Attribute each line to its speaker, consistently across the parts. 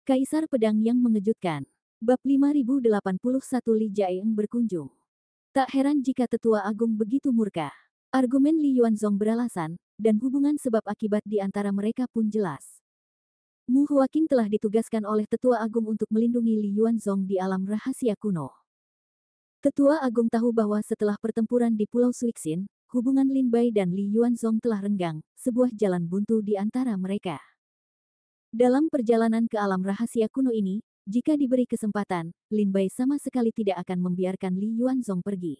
Speaker 1: Kaisar Pedang yang Mengejutkan. Bab 5081 Li Jaeng berkunjung. Tak heran jika Tetua Agung begitu murka. Argumen Li Yuanzong beralasan, dan hubungan sebab akibat di antara mereka pun jelas. Mu Huaqing telah ditugaskan oleh Tetua Agung untuk melindungi Li Yuanzong di alam rahasia kuno. Tetua Agung tahu bahwa setelah pertempuran di Pulau Suixin, hubungan Lin Bai dan Li Yuanzong telah renggang, sebuah jalan buntu di antara mereka. Dalam perjalanan ke alam rahasia kuno ini, jika diberi kesempatan, Lin Bai sama sekali tidak akan membiarkan Li Yuanzong pergi.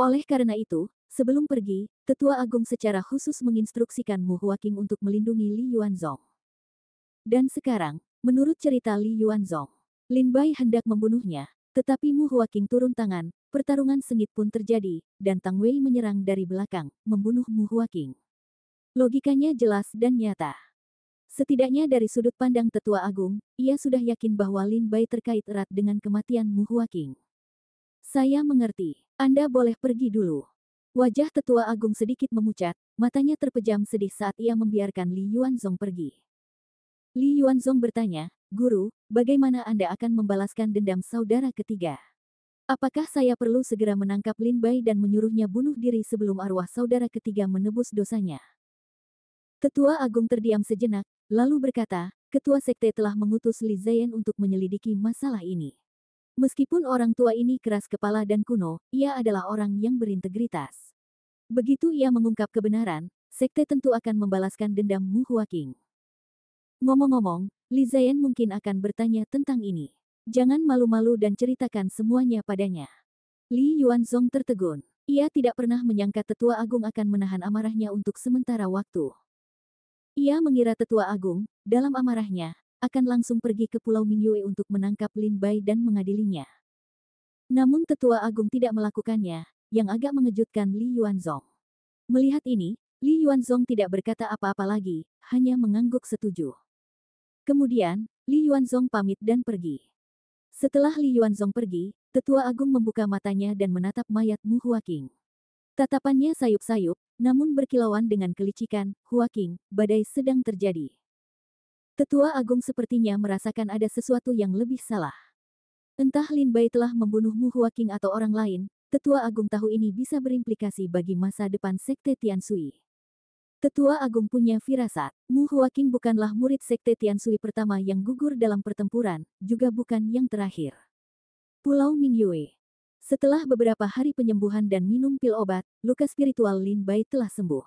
Speaker 1: Oleh karena itu, sebelum pergi, Tetua Agung secara khusus menginstruksikan Mu Huaqing untuk melindungi Li Yuanzong. Dan sekarang, menurut cerita Li Yuanzong, Lin Bai hendak membunuhnya, tetapi Mu Huaqing turun tangan, pertarungan sengit pun terjadi, dan Tang Wei menyerang dari belakang, membunuh Mu Huaqing. Logikanya jelas dan nyata. Setidaknya dari sudut pandang Tetua Agung, ia sudah yakin bahwa Lin Bai terkait erat dengan kematian Mu Huaqing. Saya mengerti. Anda boleh pergi dulu. Wajah Tetua Agung sedikit memucat, matanya terpejam sedih saat ia membiarkan Li Yuanzong pergi. Li Yuanzong bertanya, Guru, bagaimana Anda akan membalaskan dendam saudara ketiga? Apakah saya perlu segera menangkap Lin Bai dan menyuruhnya bunuh diri sebelum arwah saudara ketiga menebus dosanya? Tetua Agung terdiam sejenak, lalu berkata, Ketua Sekte telah mengutus Li Ziyan untuk menyelidiki masalah ini. Meskipun orang tua ini keras kepala dan kuno, ia adalah orang yang berintegritas. Begitu ia mengungkap kebenaran, Sekte tentu akan membalaskan dendam Mu Huaqing. Ngomong-ngomong, Li Ziyan mungkin akan bertanya tentang ini. Jangan malu-malu dan ceritakan semuanya padanya. Li Yuanzong tertegun. Ia tidak pernah menyangka Tetua Agung akan menahan amarahnya untuk sementara waktu. Ia mengira Tetua Agung, dalam amarahnya, akan langsung pergi ke Pulau Mingyue untuk menangkap Lin Bai dan mengadilinya. Namun Tetua Agung tidak melakukannya, yang agak mengejutkan Li Yuanzong. Melihat ini, Li Yuanzong tidak berkata apa-apa lagi, hanya mengangguk setuju. Kemudian, Li Yuanzong pamit dan pergi. Setelah Li Yuanzong pergi, Tetua Agung membuka matanya dan menatap mayat Mu Huaqing. Tatapannya sayup-sayup, namun berkilauan dengan kelicikan. Huaqing, badai sedang terjadi. Tetua Agung sepertinya merasakan ada sesuatu yang lebih salah. Entah Lin Bai telah membunuh Mu Huaqing atau orang lain, Tetua Agung tahu ini bisa berimplikasi bagi masa depan Sekte Tianshui. Tetua Agung punya firasat, Mu Huaqing bukanlah murid Sekte Tianshui pertama yang gugur dalam pertempuran, juga bukan yang terakhir. Pulau Mingyue. Setelah beberapa hari penyembuhan dan minum pil obat, luka spiritual Lin Bai telah sembuh.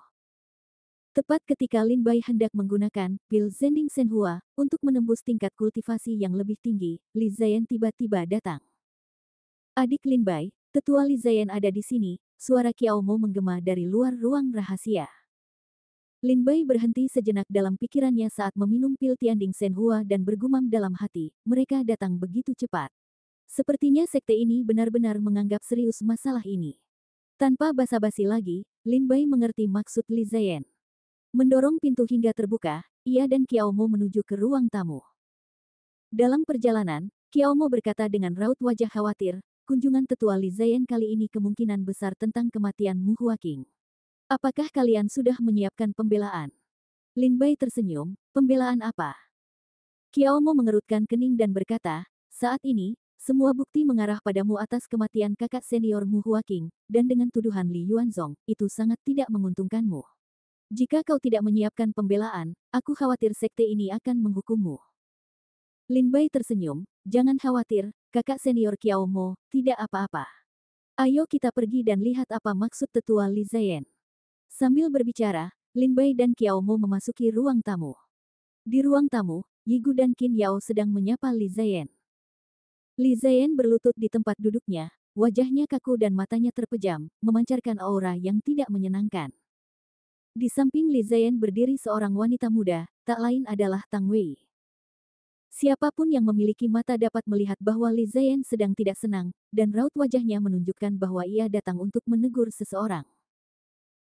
Speaker 1: Tepat ketika Lin Bai hendak menggunakan pil Zending Shenhua untuk menembus tingkat kultivasi yang lebih tinggi, Li Ziyan tiba-tiba datang. Adik Lin Bai, Tetua Li Ziyan ada di sini, suara Qiao Mo menggema dari luar ruang rahasia. Lin Bai berhenti sejenak dalam pikirannya saat meminum pil Tianding Shenhua dan bergumam dalam hati, mereka datang begitu cepat. Sepertinya sekte ini benar-benar menganggap serius masalah ini. Tanpa basa-basi lagi, Lin Bai mengerti maksud Li Ziyan. Mendorong pintu hingga terbuka, ia dan Qiao Mo menuju ke ruang tamu. Dalam perjalanan, Qiao Mo berkata dengan raut wajah khawatir, kunjungan Tetua Li Ziyan kali ini kemungkinan besar tentang kematian Mu Huaqing. Apakah kalian sudah menyiapkan pembelaan? Lin Bai tersenyum, pembelaan apa? Qiao Mo mengerutkan kening dan berkata, saat ini, semua bukti mengarah padamu atas kematian kakak senior Mu Huaqing, dan dengan tuduhan Li Yuanzong, itu sangat tidak menguntungkanmu. Jika kau tidak menyiapkan pembelaan, aku khawatir sekte ini akan menghukummu. Lin Bai tersenyum, jangan khawatir, kakak senior Qiao Mo, tidak apa-apa. Ayo kita pergi dan lihat apa maksud Tetua Li Ziyan. Sambil berbicara, Lin Bai dan Qiao Mo memasuki ruang tamu. Di ruang tamu, Yi Gu dan Qin Yao sedang menyapa Li Ziyan. Li Ziyan berlutut di tempat duduknya, wajahnya kaku dan matanya terpejam, memancarkan aura yang tidak menyenangkan. Di samping Li Ziyan berdiri seorang wanita muda, tak lain adalah Tang Wei. Siapapun yang memiliki mata dapat melihat bahwa Li Ziyan sedang tidak senang, dan raut wajahnya menunjukkan bahwa ia datang untuk menegur seseorang.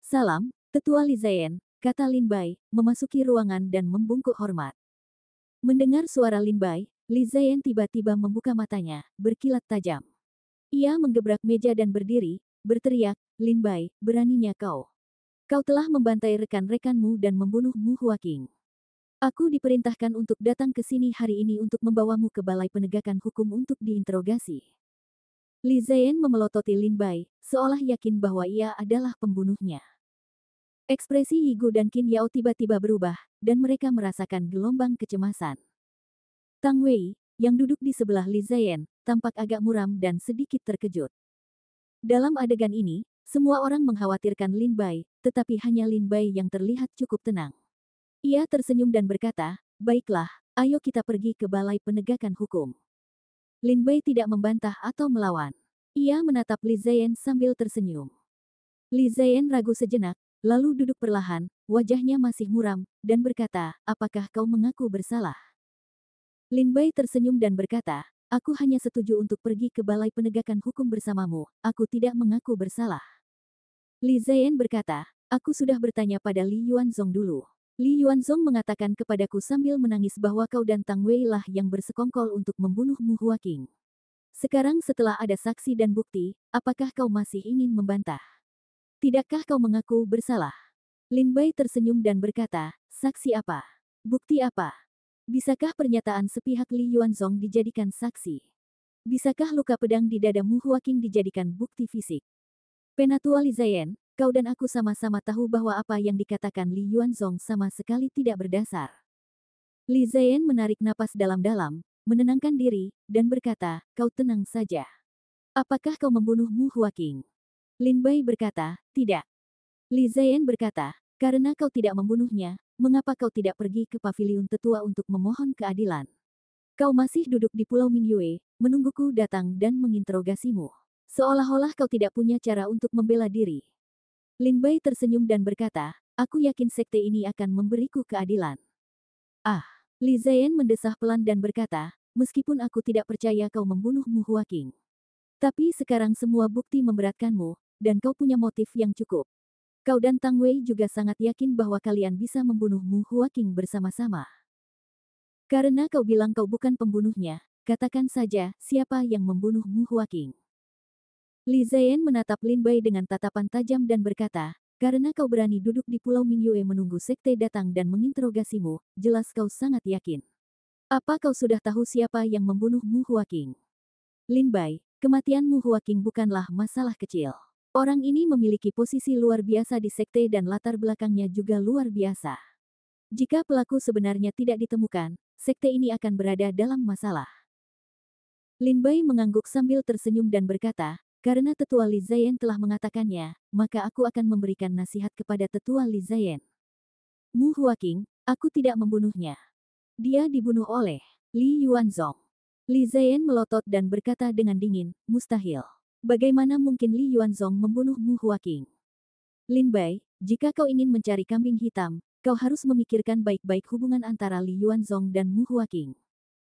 Speaker 1: Salam, Tetua Li Ziyan, kata Lin Bai, memasuki ruangan dan membungkuk hormat. Mendengar suara Lin Bai, Li Ziyan tiba-tiba membuka matanya, berkilat tajam. Ia menggebrak meja dan berdiri, berteriak, Lin Bai, beraninya kau. Kau telah membantai rekan-rekanmu dan membunuh Mu Huaqing. Aku diperintahkan untuk datang ke sini hari ini untuk membawamu ke Balai Penegakan Hukum untuk diinterogasi. Li Ziyan memelototi Lin Bai, seolah yakin bahwa ia adalah pembunuhnya. Ekspresi Yigu dan Qin Yao tiba-tiba berubah, dan mereka merasakan gelombang kecemasan. Tang Wei, yang duduk di sebelah Li Ziyan, tampak agak muram dan sedikit terkejut. Dalam adegan ini, semua orang mengkhawatirkan Lin Bai, tetapi hanya Lin Bai yang terlihat cukup tenang. Ia tersenyum dan berkata, "Baiklah, ayo kita pergi ke Balai Penegakan Hukum." Lin Bai tidak membantah atau melawan. Ia menatap Li Ziyan sambil tersenyum. Li Ziyan ragu sejenak, lalu duduk perlahan, wajahnya masih muram, dan berkata, "Apakah kau mengaku bersalah?" Lin Bai tersenyum dan berkata, "Aku hanya setuju untuk pergi ke Balai Penegakan Hukum bersamamu, aku tidak mengaku bersalah." Li Ziyan berkata, "Aku sudah bertanya pada Li Yuanzong dulu. Li Yuanzong mengatakan kepadaku sambil menangis bahwa kau dan Tang Wei lah yang bersekongkol untuk membunuh Mu Huaqing. Sekarang setelah ada saksi dan bukti, apakah kau masih ingin membantah? Tidakkah kau mengaku bersalah?" Lin Bai tersenyum dan berkata, "Saksi apa? Bukti apa? Bisakah pernyataan sepihak Li Yuanzong dijadikan saksi? Bisakah luka pedang di dada Mu Huaqing dijadikan bukti fisik? Penatua Li Ziyan, kau dan aku sama-sama tahu bahwa apa yang dikatakan Li Yuanzong sama sekali tidak berdasar." Li Ziyan menarik napas dalam-dalam, menenangkan diri, dan berkata, "Kau tenang saja. Apakah kau membunuh Mu Huaqing?" Lin Bai berkata, "Tidak." Li Ziyan berkata, "Karena kau tidak membunuhnya, mengapa kau tidak pergi ke paviliun tetua untuk memohon keadilan? Kau masih duduk di Pulau Mingyue, menungguku datang dan menginterogasimu. Seolah-olah kau tidak punya cara untuk membela diri." Lin Bai tersenyum dan berkata, "Aku yakin sekte ini akan memberiku keadilan." "Ah." Li Ziyan mendesah pelan dan berkata, "Meskipun aku tidak percaya kau membunuh Mu Huaqing. Tapi sekarang semua bukti memberatkanmu, dan kau punya motif yang cukup. Kau dan Tang Wei juga sangat yakin bahwa kalian bisa membunuh Mu Huaqing bersama-sama. Karena kau bilang kau bukan pembunuhnya, katakan saja siapa yang membunuh Mu Huaqing." Li Ziyan menatap Lin Bai dengan tatapan tajam dan berkata, "Karena kau berani duduk di Pulau Mingyue menunggu sekte datang dan menginterogasimu, jelas kau sangat yakin. Apa kau sudah tahu siapa yang membunuh Mu Huaqing?" "Lin Bai, kematian Mu Huaqing bukanlah masalah kecil. Orang ini memiliki posisi luar biasa di sekte dan latar belakangnya juga luar biasa. Jika pelaku sebenarnya tidak ditemukan, sekte ini akan berada dalam masalah." Lin Bai mengangguk sambil tersenyum dan berkata, "Karena Tetua Li Ziyan telah mengatakannya, maka aku akan memberikan nasihat kepada Tetua Li Ziyan. Mu Huaqing, aku tidak membunuhnya. Dia dibunuh oleh Li Yuanzong." Li Ziyan melotot dan berkata dengan dingin, "Mustahil. Bagaimana mungkin Li Yuanzong membunuh Mu Huaqing? Lin Bai, jika kau ingin mencari kambing hitam, kau harus memikirkan baik-baik hubungan antara Li Yuanzong dan Mu Huaqing.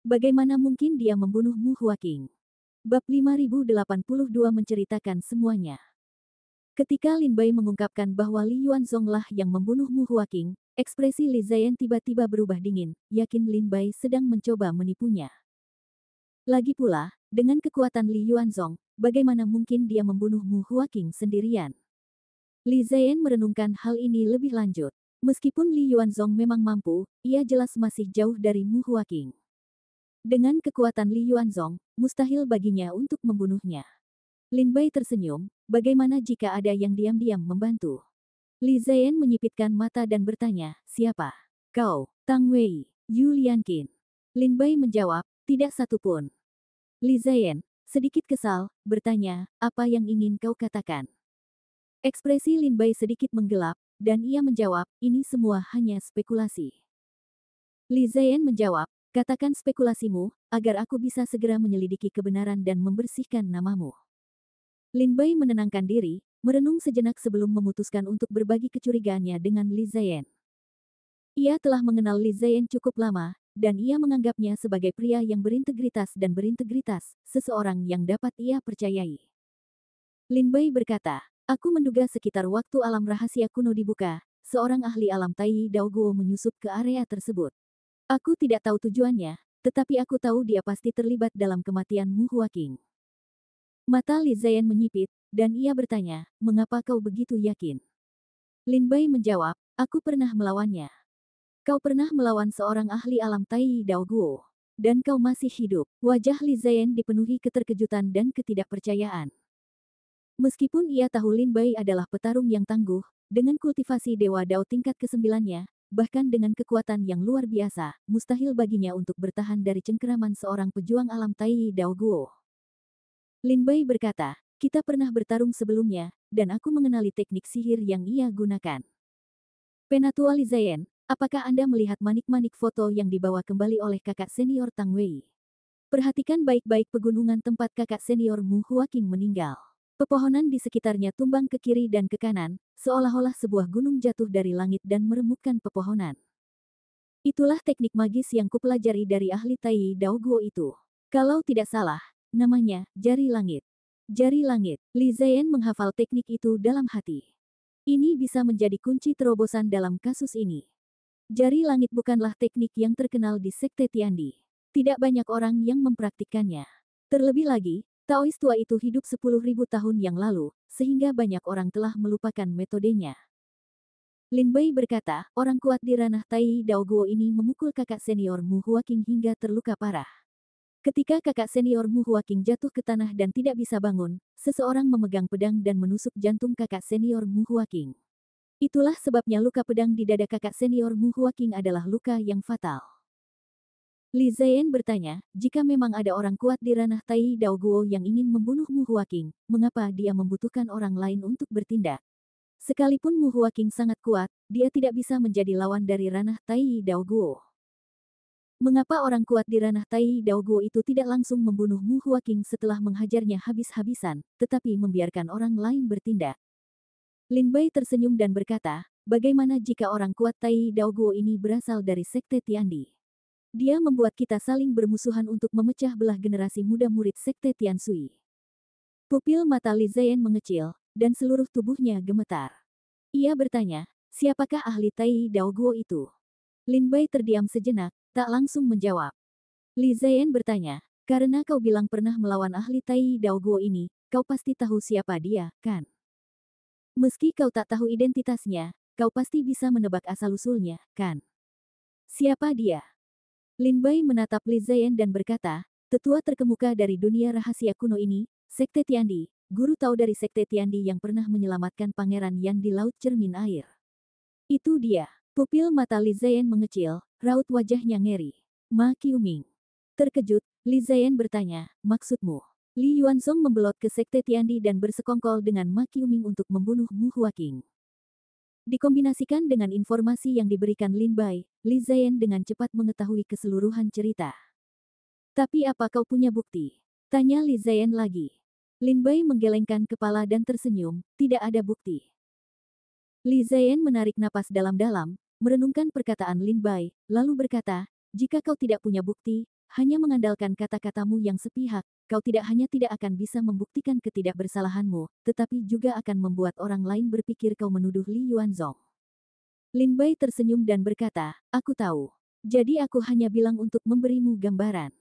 Speaker 1: Bagaimana mungkin dia membunuh Mu Huaqing?" Bab 5082 menceritakan semuanya. Ketika Lin Bai mengungkapkan bahwa Li Yuanzong lah yang membunuh Mu Huaqing, ekspresi Li Ziyan tiba-tiba berubah dingin, yakin Lin Bai sedang mencoba menipunya. Lagi pula, dengan kekuatan Li Yuanzong, bagaimana mungkin dia membunuh Mu Huaqing sendirian? Li Ziyan merenungkan hal ini lebih lanjut. Meskipun Li Yuanzong memang mampu, ia jelas masih jauh dari Mu Huaqing. Dengan kekuatan Li Yuanzong, mustahil baginya untuk membunuhnya. Lin Bai tersenyum, bagaimana jika ada yang diam-diam membantu? Li Ziyan menyipitkan mata dan bertanya, "Siapa? Kau, Tang Wei, Yu Lianqin?" Lin Bai menjawab, "Tidak satu pun." Li Ziyan, sedikit kesal, bertanya, "Apa yang ingin kau katakan?" Ekspresi Lin Bai sedikit menggelap, dan ia menjawab, "Ini semua hanya spekulasi." Li Ziyan menjawab, "Katakan spekulasimu, agar aku bisa segera menyelidiki kebenaran dan membersihkan namamu." Lin Bai menenangkan diri, merenung sejenak sebelum memutuskan untuk berbagi kecurigaannya dengan Li Ziyan. Ia telah mengenal Li Ziyan cukup lama, dan ia menganggapnya sebagai pria yang berintegritas dan berintegritas, seseorang yang dapat ia percayai. Lin Bai berkata, "Aku menduga sekitar waktu alam rahasia kuno dibuka, seorang ahli alam Tai Daoguo menyusup ke area tersebut. Aku tidak tahu tujuannya, tetapi aku tahu dia pasti terlibat dalam kematian Mu Huaqing." Mata Li Ziyan menyipit, dan ia bertanya, "Mengapa kau begitu yakin?" Lin Bai menjawab, "Aku pernah melawannya." Kau pernah melawan seorang ahli alam Tai Dao Guo. Dan kau masih hidup. Wajah Li Ziyan dipenuhi keterkejutan dan ketidakpercayaan. Meskipun ia tahu Lin Bai adalah petarung yang tangguh, dengan kultivasi Dewa Dao tingkat ke-9-nya, bahkan dengan kekuatan yang luar biasa, mustahil baginya untuk bertahan dari cengkeraman seorang pejuang alam Tai Dao Guo. Lin Bai berkata, kita pernah bertarung sebelumnya, dan aku mengenali teknik sihir yang ia gunakan. Penatua Li Ziyan, apakah Anda melihat manik-manik foto yang dibawa kembali oleh kakak senior Tang Wei? Perhatikan baik-baik pegunungan tempat kakak senior Mu Huaqing meninggal. Pepohonan di sekitarnya tumbang ke kiri dan ke kanan, seolah-olah sebuah gunung jatuh dari langit dan meremukkan pepohonan. Itulah teknik magis yang kupelajari dari ahli Tai Dao Guo itu. Kalau tidak salah, namanya Jari Langit. Jari Langit. Li Ziyan menghafal teknik itu dalam hati. Ini bisa menjadi kunci terobosan dalam kasus ini. Jari langit bukanlah teknik yang terkenal di Sekte Tiandi. Tidak banyak orang yang mempraktikkannya. Terlebih lagi, Taois tua itu hidup 10.000 tahun yang lalu, sehingga banyak orang telah melupakan metodenya. Lin Bai berkata, orang kuat di ranah Tai Dao Guo ini memukul kakak senior Mu Huaqing hingga terluka parah. Ketika kakak senior Mu Huaqing jatuh ke tanah dan tidak bisa bangun, seseorang memegang pedang dan menusuk jantung kakak senior Mu Huaqing. Itulah sebabnya luka pedang di dada kakak senior Mu Huaqing adalah luka yang fatal. Li Ziyan bertanya, jika memang ada orang kuat di ranah Tai Dao Guo yang ingin membunuh Mu Huaqing, mengapa dia membutuhkan orang lain untuk bertindak? Sekalipun Mu Huaqing sangat kuat, dia tidak bisa menjadi lawan dari ranah Tai Dao Guo. Mengapa orang kuat di ranah Tai Dao Guo itu tidak langsung membunuh Mu Huaqing setelah menghajarnya habis-habisan, tetapi membiarkan orang lain bertindak? Lin Bai tersenyum dan berkata, bagaimana jika orang kuat Tai Dao Guo ini berasal dari Sekte Tiandi? Dia membuat kita saling bermusuhan untuk memecah belah generasi muda murid Sekte Tiansui. Pupil mata Li Ziyan mengecil, dan seluruh tubuhnya gemetar. Ia bertanya, siapakah ahli Tai Dao Guo itu? Lin Bai terdiam sejenak, tak langsung menjawab. Li Ziyan bertanya, karena kau bilang pernah melawan ahli Tai Dao Guo ini, kau pasti tahu siapa dia, kan? Meski kau tak tahu identitasnya, kau pasti bisa menebak asal-usulnya, kan? Siapa dia? Lin Bai menatap Li Ziyan dan berkata, tetua terkemuka dari dunia rahasia kuno ini, Sekte Tiandi, guru Tao dari Sekte Tiandi yang pernah menyelamatkan Pangeran Yan di Laut Cermin Air. Itu dia. Pupil mata Li Ziyan mengecil, raut wajahnya ngeri. Ma Qiuming. Terkejut, Li Ziyan bertanya, maksudmu? Li Yuanzong membelot ke Sekte Tiandi dan bersekongkol dengan Ma Qiuming untuk membunuh Mu Huaqing. Dikombinasikan dengan informasi yang diberikan Lin Bai, Li Ziyan dengan cepat mengetahui keseluruhan cerita. Tapi apa kau punya bukti? Tanya Li Ziyan lagi. Lin Bai menggelengkan kepala dan tersenyum, tidak ada bukti. Li Ziyan menarik napas dalam-dalam, merenungkan perkataan Lin Bai, lalu berkata, jika kau tidak punya bukti, hanya mengandalkan kata-katamu yang sepihak, kau tidak hanya tidak akan bisa membuktikan ketidakbersalahanmu, tetapi juga akan membuat orang lain berpikir kau menuduh Li Yuanzong. Lin Bai tersenyum dan berkata, aku tahu. Jadi aku hanya bilang untuk memberimu gambaran.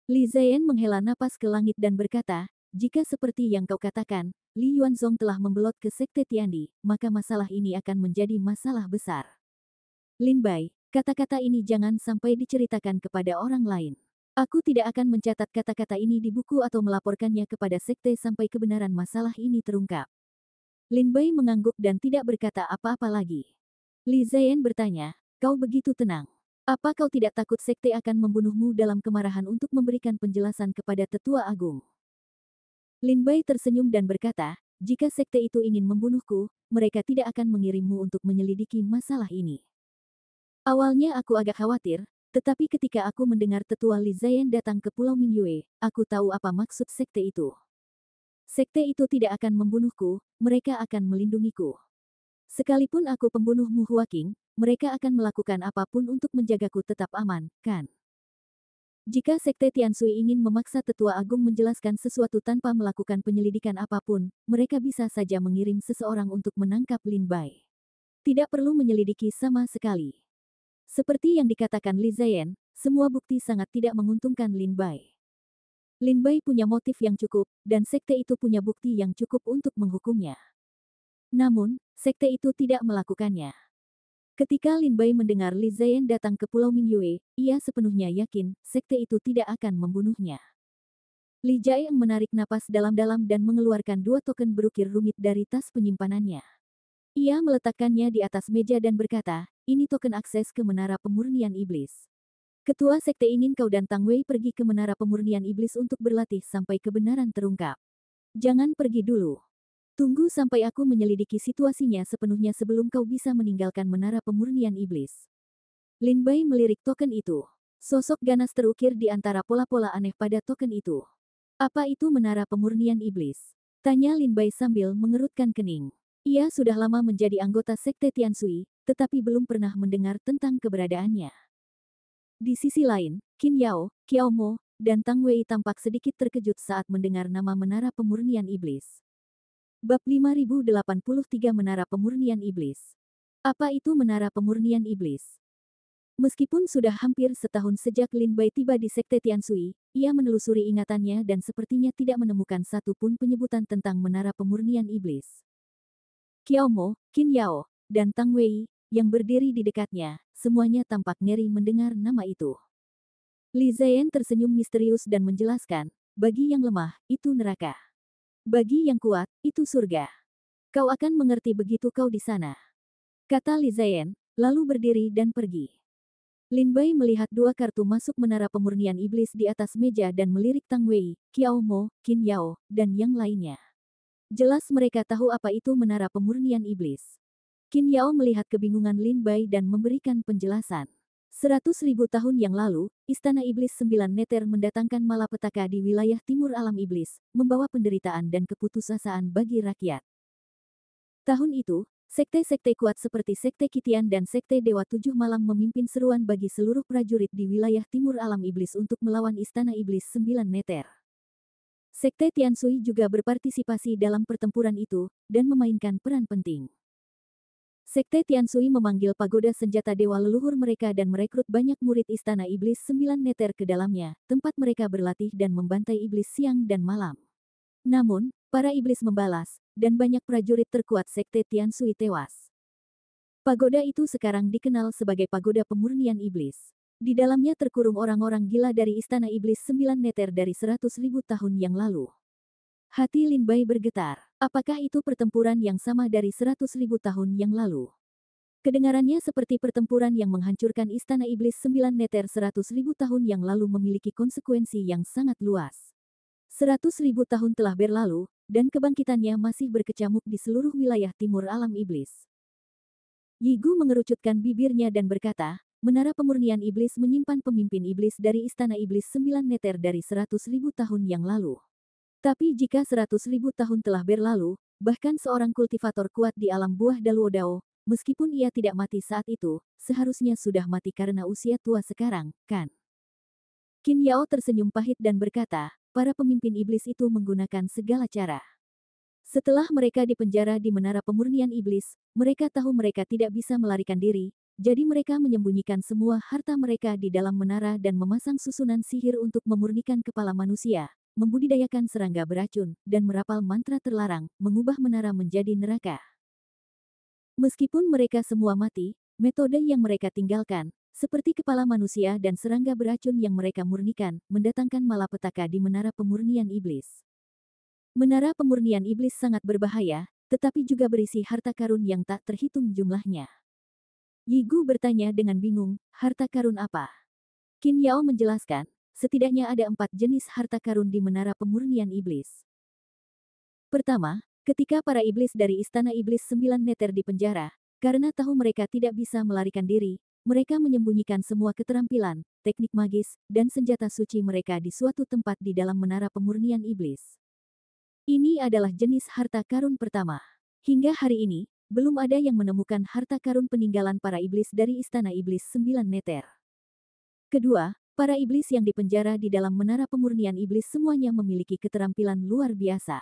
Speaker 1: Li Ziyan menghela napas ke langit dan berkata, jika seperti yang kau katakan, Li Yuanzong telah membelot ke Sekte Tiandi, maka masalah ini akan menjadi masalah besar. Lin Bai, kata-kata ini jangan sampai diceritakan kepada orang lain. Aku tidak akan mencatat kata-kata ini di buku atau melaporkannya kepada sekte sampai kebenaran masalah ini terungkap. Lin Bai mengangguk dan tidak berkata apa-apa lagi. Li Ziyan bertanya, kau begitu tenang. Apa kau tidak takut sekte akan membunuhmu dalam kemarahan untuk memberikan penjelasan kepada tetua agung? Lin Bai tersenyum dan berkata, jika sekte itu ingin membunuhku, mereka tidak akan mengirimmu untuk menyelidiki masalah ini. Awalnya aku agak khawatir, tetapi ketika aku mendengar tetua Li Ziyan datang ke Pulau Mingyue, aku tahu apa maksud sekte itu. Sekte itu tidak akan membunuhku, mereka akan melindungiku. Sekalipun aku pembunuh Mu Huaqing, mereka akan melakukan apapun untuk menjagaku tetap aman, kan? Jika Sekte Tiansui ingin memaksa tetua agung menjelaskan sesuatu tanpa melakukan penyelidikan apapun, mereka bisa saja mengirim seseorang untuk menangkap Lin Bai. Tidak perlu menyelidiki sama sekali. Seperti yang dikatakan Li Ziyan, semua bukti sangat tidak menguntungkan Lin Bai. Lin Bai punya motif yang cukup, dan sekte itu punya bukti yang cukup untuk menghukumnya. Namun, sekte itu tidak melakukannya. Ketika Lin Bai mendengar Li Ziyan datang ke Pulau Mingyue, ia sepenuhnya yakin sekte itu tidak akan membunuhnya. Li Jiang menarik napas dalam-dalam dan mengeluarkan 2 token berukir rumit dari tas penyimpanannya. Ia meletakkannya di atas meja dan berkata, ini token akses ke Menara Pemurnian Iblis. Ketua sekte ingin kau dan Tang Wei pergi ke Menara Pemurnian Iblis untuk berlatih sampai kebenaran terungkap. Jangan pergi dulu. Tunggu sampai aku menyelidiki situasinya sepenuhnya sebelum kau bisa meninggalkan Menara Pemurnian Iblis. Lin Bai melirik token itu. Sosok ganas terukir di antara pola-pola aneh pada token itu. Apa itu Menara Pemurnian Iblis? Tanya Lin Bai sambil mengerutkan kening. Ia sudah lama menjadi anggota sekte Tianshui, tetapi belum pernah mendengar tentang keberadaannya. Di sisi lain, Qin Yao, Qiao Mo, dan Tang Wei tampak sedikit terkejut saat mendengar nama Menara Pemurnian Iblis. Bab 5083 Menara Pemurnian Iblis. Apa itu Menara Pemurnian Iblis? Meskipun sudah hampir setahun sejak Lin Bai tiba di sekte Tianshui, ia menelusuri ingatannya dan sepertinya tidak menemukan satu pun penyebutan tentang Menara Pemurnian Iblis. Qiao Mo, Qin Yao, dan Tang Wei, yang berdiri di dekatnya, semuanya tampak ngeri mendengar nama itu. Li Ziyan tersenyum misterius dan menjelaskan, bagi yang lemah, itu neraka. Bagi yang kuat, itu surga. Kau akan mengerti begitu kau di sana. Kata Li Ziyan, lalu berdiri dan pergi. Lin Bai melihat 2 kartu masuk Menara Pemurnian Iblis di atas meja dan melirik Tang Wei, Qiao Mo, Qin Yao, dan yang lainnya. Jelas mereka tahu apa itu Menara Pemurnian Iblis. Qin Yao melihat kebingungan Lin Bai dan memberikan penjelasan. 100.000 tahun yang lalu, Istana Iblis 9 Neter mendatangkan malapetaka di wilayah timur alam iblis, membawa penderitaan dan keputusasaan bagi rakyat. Tahun itu, sekte-sekte kuat seperti Sekte Kitian dan Sekte Dewa Tujuh Malam memimpin seruan bagi seluruh prajurit di wilayah timur alam iblis untuk melawan Istana Iblis 9 Neter. Sekte Tianshui juga berpartisipasi dalam pertempuran itu, dan memainkan peran penting. Sekte Tianshui memanggil pagoda senjata dewa leluhur mereka dan merekrut banyak murid Istana Iblis 9 Neter ke dalamnya, tempat mereka berlatih dan membantai iblis siang dan malam. Namun, para iblis membalas, dan banyak prajurit terkuat Sekte Tianshui tewas. Pagoda itu sekarang dikenal sebagai Pagoda Pemurnian Iblis. Di dalamnya terkurung orang-orang gila dari Istana Iblis 9 Neter dari 100.000 tahun yang lalu. Hati Lin Bai bergetar. Apakah itu pertempuran yang sama dari 100.000 tahun yang lalu? Kedengarannya seperti pertempuran yang menghancurkan Istana Iblis 9 Neter 100.000 tahun yang lalu memiliki konsekuensi yang sangat luas. 100.000 tahun telah berlalu, dan kebangkitannya masih berkecamuk di seluruh wilayah timur alam iblis. Yi Gu mengerucutkan bibirnya dan berkata, Menara Pemurnian Iblis menyimpan pemimpin iblis dari Istana Iblis 9 Neter dari 100.000 tahun yang lalu. Tapi jika 100.000 tahun telah berlalu, bahkan seorang kultivator kuat di alam buah Daluodao, meskipun ia tidak mati saat itu, seharusnya sudah mati karena usia tua sekarang, kan? Qin Yao tersenyum pahit dan berkata, para pemimpin iblis itu menggunakan segala cara. Setelah mereka dipenjara di Menara Pemurnian Iblis, mereka tahu mereka tidak bisa melarikan diri, jadi mereka menyembunyikan semua harta mereka di dalam menara dan memasang susunan sihir untuk memurnikan kepala manusia, membudidayakan serangga beracun, dan merapal mantra terlarang, mengubah menara menjadi neraka. Meskipun mereka semua mati, metode yang mereka tinggalkan, seperti kepala manusia dan serangga beracun yang mereka murnikan, mendatangkan malapetaka di Menara Pemurnian Iblis. Menara Pemurnian Iblis sangat berbahaya, tetapi juga berisi harta karun yang tak terhitung jumlahnya. Yi Gu bertanya dengan bingung, harta karun apa? Qin Yao menjelaskan, setidaknya ada 4 jenis harta karun di Menara Pemurnian Iblis. Pertama, ketika para iblis dari Istana Iblis 9 Neter dipenjara, karena tahu mereka tidak bisa melarikan diri, mereka menyembunyikan semua keterampilan, teknik magis, dan senjata suci mereka di suatu tempat di dalam Menara Pemurnian Iblis. Ini adalah jenis harta karun pertama. Hingga hari ini, belum ada yang menemukan harta karun peninggalan para iblis dari Istana Iblis 9 Neter. Kedua, para iblis yang dipenjara di dalam Menara Pemurnian Iblis semuanya memiliki keterampilan luar biasa.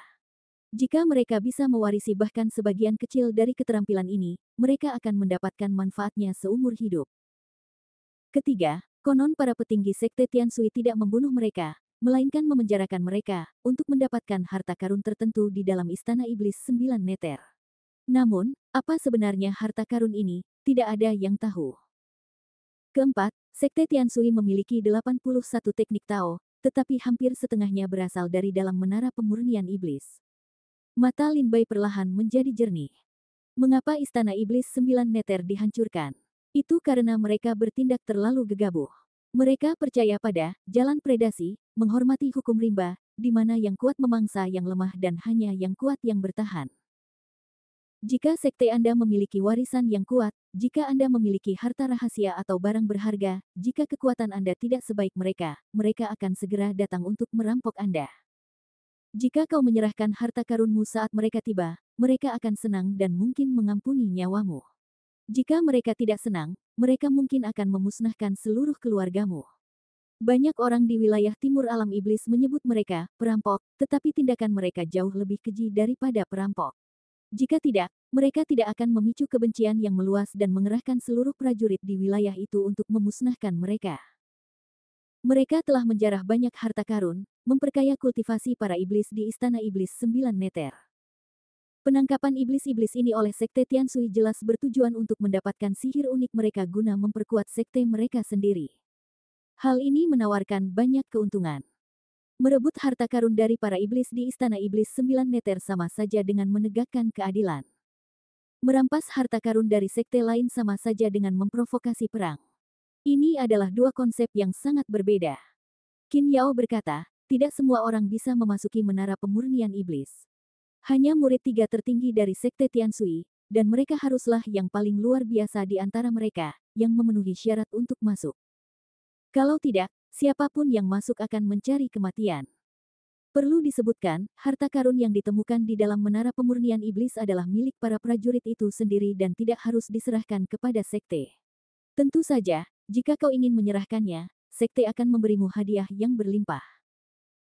Speaker 1: Jika mereka bisa mewarisi bahkan sebagian kecil dari keterampilan ini, mereka akan mendapatkan manfaatnya seumur hidup. Ketiga, konon para petinggi Sekte Tianshui tidak membunuh mereka, melainkan memenjarakan mereka, untuk mendapatkan harta karun tertentu di dalam Istana Iblis 9 Neter. Namun, apa sebenarnya harta karun ini, tidak ada yang tahu. Keempat, Sekte Tianshui memiliki 81 teknik Tao, tetapi hampir setengahnya berasal dari dalam menara pemurnian iblis. Mata Lin Bai perlahan menjadi jernih. Mengapa Istana Iblis 9 Neter dihancurkan? Itu karena mereka bertindak terlalu gegabah. Mereka percaya pada jalan predasi, menghormati hukum rimba, di mana yang kuat memangsa yang lemah dan hanya yang kuat yang bertahan. Jika sekte Anda memiliki warisan yang kuat, jika Anda memiliki harta rahasia atau barang berharga, jika kekuatan Anda tidak sebaik mereka, mereka akan segera datang untuk merampok Anda. Jika kau menyerahkan harta karunmu saat mereka tiba, mereka akan senang dan mungkin mengampuni nyawamu. Jika mereka tidak senang, mereka mungkin akan memusnahkan seluruh keluargamu. Banyak orang di wilayah timur alam iblis menyebut mereka perampok, tetapi tindakan mereka jauh lebih keji daripada perampok. Jika tidak, mereka tidak akan memicu kebencian yang meluas dan mengerahkan seluruh prajurit di wilayah itu untuk memusnahkan mereka. Mereka telah menjarah banyak harta karun, memperkaya kultivasi para iblis di Istana Iblis 9 Neter. Penangkapan iblis-iblis ini oleh Sekte Tianshui jelas bertujuan untuk mendapatkan sihir unik mereka guna memperkuat sekte mereka sendiri. Hal ini menawarkan banyak keuntungan. Merebut harta karun dari para iblis di Istana Iblis 9 Neter sama saja dengan menegakkan keadilan. Merampas harta karun dari sekte lain sama saja dengan memprovokasi perang. Ini adalah dua konsep yang sangat berbeda. Qin Yao berkata, tidak semua orang bisa memasuki menara pemurnian iblis. Hanya murid 3 tertinggi dari Sekte Tianshui, dan mereka haruslah yang paling luar biasa di antara mereka, yang memenuhi syarat untuk masuk. Kalau tidak, siapapun yang masuk akan mencari kematian. Perlu disebutkan, harta karun yang ditemukan di dalam menara pemurnian iblis adalah milik para prajurit itu sendiri dan tidak harus diserahkan kepada sekte. Tentu saja, jika kau ingin menyerahkannya, sekte akan memberimu hadiah yang berlimpah.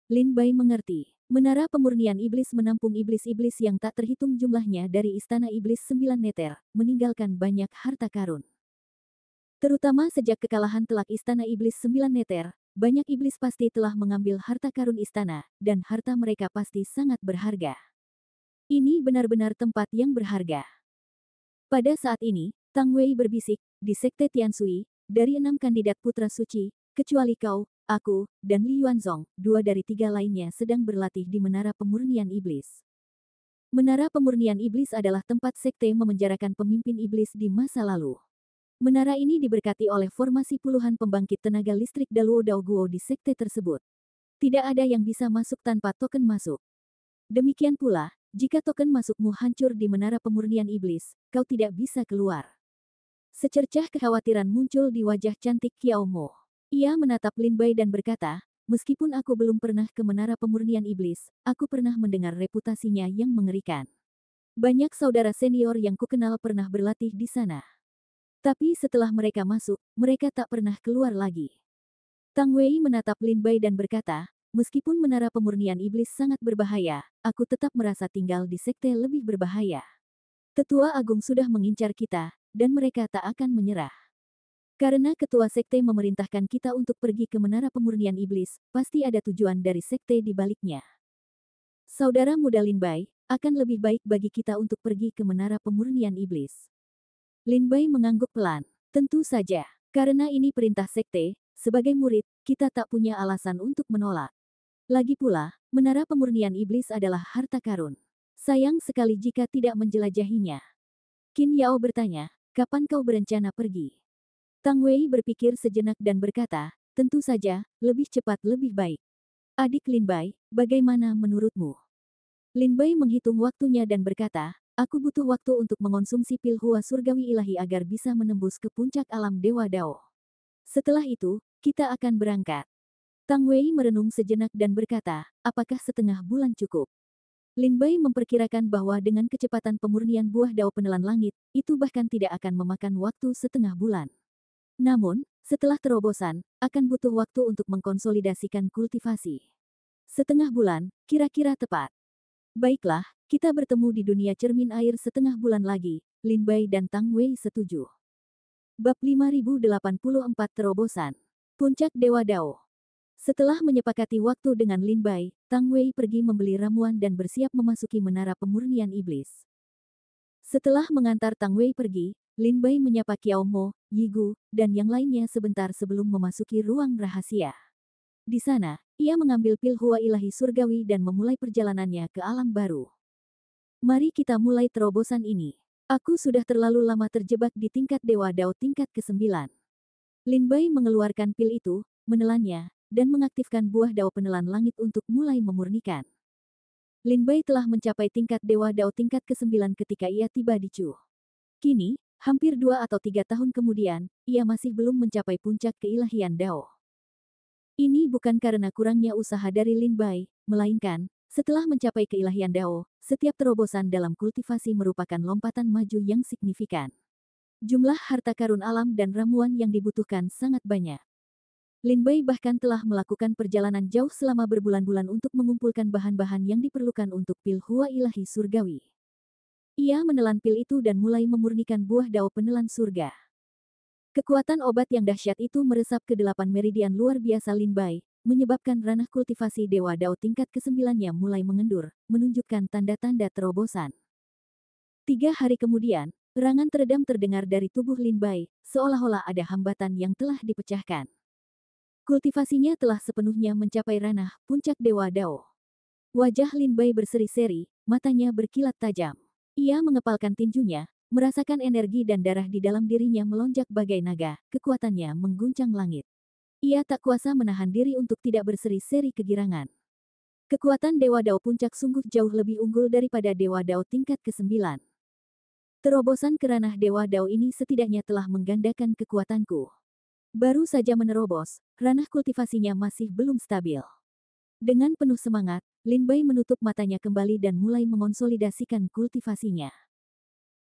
Speaker 1: Lin Bai mengerti. Menara pemurnian iblis menampung iblis-iblis yang tak terhitung jumlahnya dari Istana Iblis 9 Neter, meninggalkan banyak harta karun. Terutama sejak kekalahan telak Istana Iblis 9 Neter, banyak iblis pasti telah mengambil harta karun istana, dan harta mereka pasti sangat berharga. Ini benar-benar tempat yang berharga. Pada saat ini, Tang Wei berbisik, di Sekte Tianshui, dari 6 kandidat putra suci, kecuali kau, aku, dan Li Yuanzong, 2 dari 3 lainnya sedang berlatih di Menara Pemurnian Iblis. Menara Pemurnian Iblis adalah tempat sekte memenjarakan pemimpin iblis di masa lalu. Menara ini diberkati oleh formasi puluhan pembangkit tenaga listrik Daluo Daoguo di sekte tersebut. Tidak ada yang bisa masuk tanpa token masuk. Demikian pula, jika token masukmu hancur di Menara Pemurnian Iblis, kau tidak bisa keluar. Secercah kekhawatiran muncul di wajah cantik Qiao Mo. Ia menatap Lin Bai dan berkata, meskipun aku belum pernah ke Menara Pemurnian Iblis, aku pernah mendengar reputasinya yang mengerikan. Banyak saudara senior yang kukenal pernah berlatih di sana. Tapi setelah mereka masuk, mereka tak pernah keluar lagi. Tang Wei menatap Lin Bai dan berkata, meskipun Menara Pemurnian Iblis sangat berbahaya, aku tetap merasa tinggal di sekte lebih berbahaya. Tetua Agung sudah mengincar kita, dan mereka tak akan menyerah. Karena ketua sekte memerintahkan kita untuk pergi ke Menara Pemurnian Iblis, pasti ada tujuan dari sekte di baliknya. Saudara muda Lin Bai, akan lebih baik bagi kita untuk pergi ke Menara Pemurnian Iblis. Lin Bai mengangguk pelan. Tentu saja, karena ini perintah sekte, sebagai murid, kita tak punya alasan untuk menolak. Lagi pula, Menara Pemurnian Iblis adalah harta karun. Sayang sekali jika tidak menjelajahinya. Qin Yao bertanya, kapan kau berencana pergi? Tang Wei berpikir sejenak dan berkata, tentu saja, lebih cepat lebih baik. Adik Lin Bai, bagaimana menurutmu? Lin Bai menghitung waktunya dan berkata, aku butuh waktu untuk mengonsumsi pil hua surgawi ilahi agar bisa menembus ke puncak alam Dewa Dao. Setelah itu, kita akan berangkat. Tang Wei merenung sejenak dan berkata, apakah setengah bulan cukup? Lin Bai memperkirakan bahwa dengan kecepatan pemurnian buah Dao penelan langit, itu bahkan tidak akan memakan waktu setengah bulan. Namun, setelah terobosan, akan butuh waktu untuk mengkonsolidasikan kultivasi. Setengah bulan, kira-kira tepat. Baiklah, kita bertemu di dunia cermin air setengah bulan lagi, Lin Bai dan Tang Wei setuju. Bab 5084 Terobosan. Puncak Dewa Dao. Setelah menyepakati waktu dengan Lin Bai, Tang Wei pergi membeli ramuan dan bersiap memasuki Menara Pemurnian Iblis. Setelah mengantar Tang Wei pergi, Lin Bai menyapa Qiao Mo, Yi Gu, dan yang lainnya sebentar sebelum memasuki ruang rahasia. Di sana, ia mengambil pil hua ilahi surgawi dan memulai perjalanannya ke alam baru. Mari kita mulai terobosan ini. Aku sudah terlalu lama terjebak di tingkat Dewa Dao tingkat ke-9. Lin Bai mengeluarkan pil itu, menelannya, dan mengaktifkan buah dao penelan langit untuk mulai memurnikan. Lin Bai telah mencapai tingkat Dewa Dao tingkat ke-9 ketika ia tiba di Chu. Kini, hampir 2 atau 3 tahun kemudian, ia masih belum mencapai puncak keilahian Dao. Ini bukan karena kurangnya usaha dari Lin Bai, melainkan, setelah mencapai keilahian Dao, setiap terobosan dalam kultivasi merupakan lompatan maju yang signifikan. Jumlah harta karun alam dan ramuan yang dibutuhkan sangat banyak. Lin Bai bahkan telah melakukan perjalanan jauh selama berbulan-bulan untuk mengumpulkan bahan-bahan yang diperlukan untuk pil hua ilahi surgawi. Ia menelan pil itu dan mulai memurnikan buah dao penelan surga. Kekuatan obat yang dahsyat itu meresap ke 8 meridian luar biasa Lin Bai, menyebabkan ranah kultivasi Dewa Dao tingkat ke-9-nya mulai mengendur, menunjukkan tanda-tanda terobosan. 3 hari kemudian, erangan teredam terdengar dari tubuh Lin Bai, seolah-olah ada hambatan yang telah dipecahkan. Kultivasinya telah sepenuhnya mencapai ranah puncak Dewa Dao. Wajah Lin Bai berseri-seri, matanya berkilat tajam. Ia mengepalkan tinjunya, merasakan energi dan darah di dalam dirinya melonjak bagai naga, kekuatannya mengguncang langit. Ia tak kuasa menahan diri untuk tidak berseri-seri kegirangan. Kekuatan Dewa Dao puncak sungguh jauh lebih unggul daripada Dewa Dao tingkat ke-9. Terobosan ke ranah Dewa Dao ini setidaknya telah menggandakan kekuatanku. Baru saja menerobos, ranah kultivasinya masih belum stabil. Dengan penuh semangat, Lin Bai menutup matanya kembali dan mulai mengonsolidasikan kultivasinya.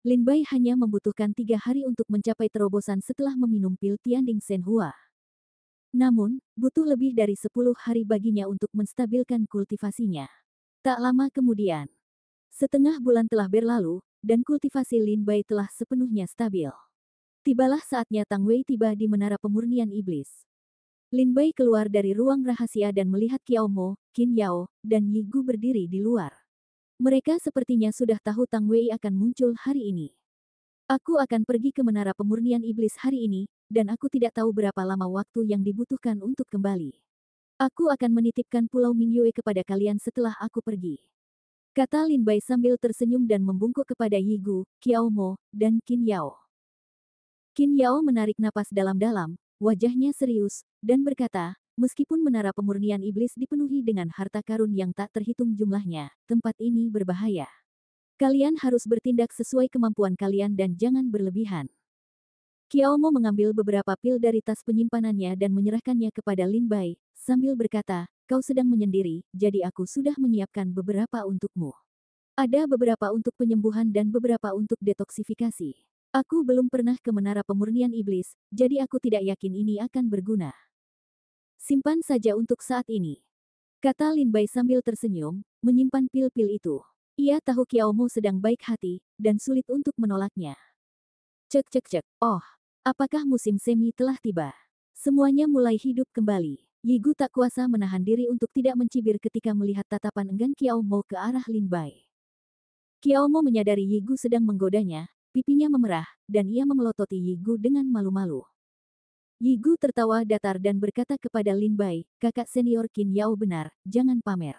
Speaker 1: Lin Bai hanya membutuhkan 3 hari untuk mencapai terobosan setelah meminum pil Tianding Shenhua. Namun, butuh lebih dari 10 hari baginya untuk menstabilkan kultivasinya. Tak lama kemudian, setengah bulan telah berlalu, dan kultivasi Lin Bai telah sepenuhnya stabil. Tibalah saatnya Tang Wei tiba di menara pemurnian iblis. Lin Bai keluar dari ruang rahasia dan melihat Qiao Mo, Qin Yao, dan Yi Gu berdiri di luar. Mereka sepertinya sudah tahu Tang Wei akan muncul hari ini. Aku akan pergi ke menara pemurnian iblis hari ini, dan aku tidak tahu berapa lama waktu yang dibutuhkan untuk kembali. Aku akan menitipkan Pulau Mingyue kepada kalian setelah aku pergi. Kata Lin Bai sambil tersenyum dan membungkuk kepada Yi Gu, Qiao Mo, dan Qin Yao. Qin Yao menarik napas dalam-dalam, wajahnya serius, dan berkata, meskipun menara pemurnian iblis dipenuhi dengan harta karun yang tak terhitung jumlahnya, tempat ini berbahaya. Kalian harus bertindak sesuai kemampuan kalian dan jangan berlebihan. Qiao Mo mengambil beberapa pil dari tas penyimpanannya dan menyerahkannya kepada Lin Bai, sambil berkata, kau sedang menyendiri, jadi aku sudah menyiapkan beberapa untukmu. Ada beberapa untuk penyembuhan dan beberapa untuk detoksifikasi. Aku belum pernah ke menara pemurnian iblis, jadi aku tidak yakin ini akan berguna. Simpan saja untuk saat ini. Kata Lin Bai sambil tersenyum, menyimpan pil-pil itu. Ia tahu Qiao Mo sedang baik hati, dan sulit untuk menolaknya. Cek cek cek, oh, apakah musim semi telah tiba? Semuanya mulai hidup kembali. Yi Gu tak kuasa menahan diri untuk tidak mencibir ketika melihat tatapan enggan Qiao Mo ke arah Lin Bai. Qiao Mo menyadari Yi Gu sedang menggodanya, pipinya memerah, dan ia memelototi Yi Gu dengan malu-malu. Yi Gu tertawa datar dan berkata kepada Lin Bai, kakak senior Qin Yao benar, jangan pamer.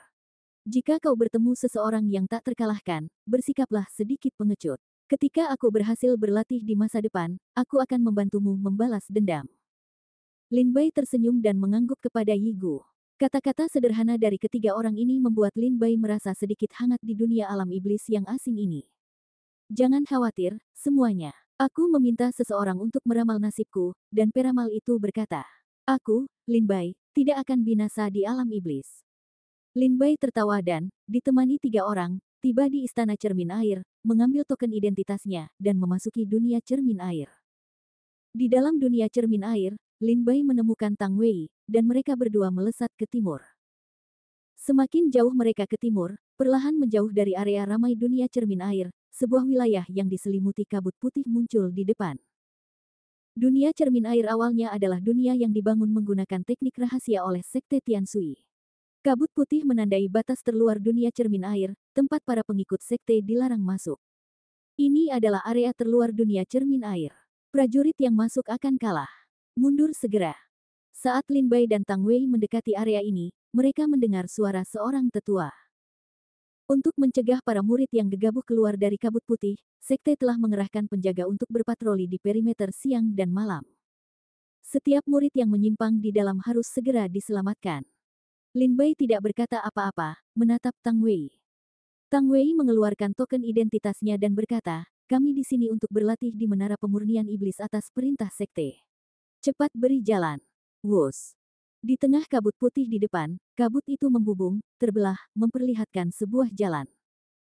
Speaker 1: Jika kau bertemu seseorang yang tak terkalahkan, bersikaplah sedikit pengecut. Ketika aku berhasil berlatih di masa depan, aku akan membantumu membalas dendam. Lin Bai tersenyum dan mengangguk kepada Yi Gu. Kata-kata sederhana dari ketiga orang ini membuat Lin Bai merasa sedikit hangat di dunia alam iblis yang asing ini. Jangan khawatir, semuanya. Aku meminta seseorang untuk meramal nasibku, dan peramal itu berkata, aku, Lin Bai, tidak akan binasa di alam iblis. Lin Bai tertawa dan, ditemani 3 orang, tiba di istana cermin air, mengambil token identitasnya, dan memasuki dunia cermin air. Di dalam dunia cermin air, Lin Bai menemukan Tang Wei, dan mereka berdua melesat ke timur. Semakin jauh mereka ke timur, perlahan menjauh dari area ramai dunia cermin air, sebuah wilayah yang diselimuti kabut putih muncul di depan. Dunia cermin air awalnya adalah dunia yang dibangun menggunakan teknik rahasia oleh Sekte Tianshui. Kabut putih menandai batas terluar dunia cermin air, tempat para pengikut sekte dilarang masuk. Ini adalah area terluar dunia cermin air. Prajurit yang masuk akan kalah. Mundur segera. Saat Lin Bai dan Tang Wei mendekati area ini, mereka mendengar suara seorang tetua. Untuk mencegah para murid yang gegabah keluar dari kabut putih, sekte telah mengerahkan penjaga untuk berpatroli di perimeter siang dan malam. Setiap murid yang menyimpang di dalam harus segera diselamatkan. Lin Bai tidak berkata apa-apa, menatap Tang Wei. Tang Wei mengeluarkan token identitasnya dan berkata, kami di sini untuk berlatih di Menara Pemurnian Iblis atas perintah sekte. Cepat beri jalan. Wus. Di tengah kabut putih di depan, kabut itu membubung, terbelah, memperlihatkan sebuah jalan.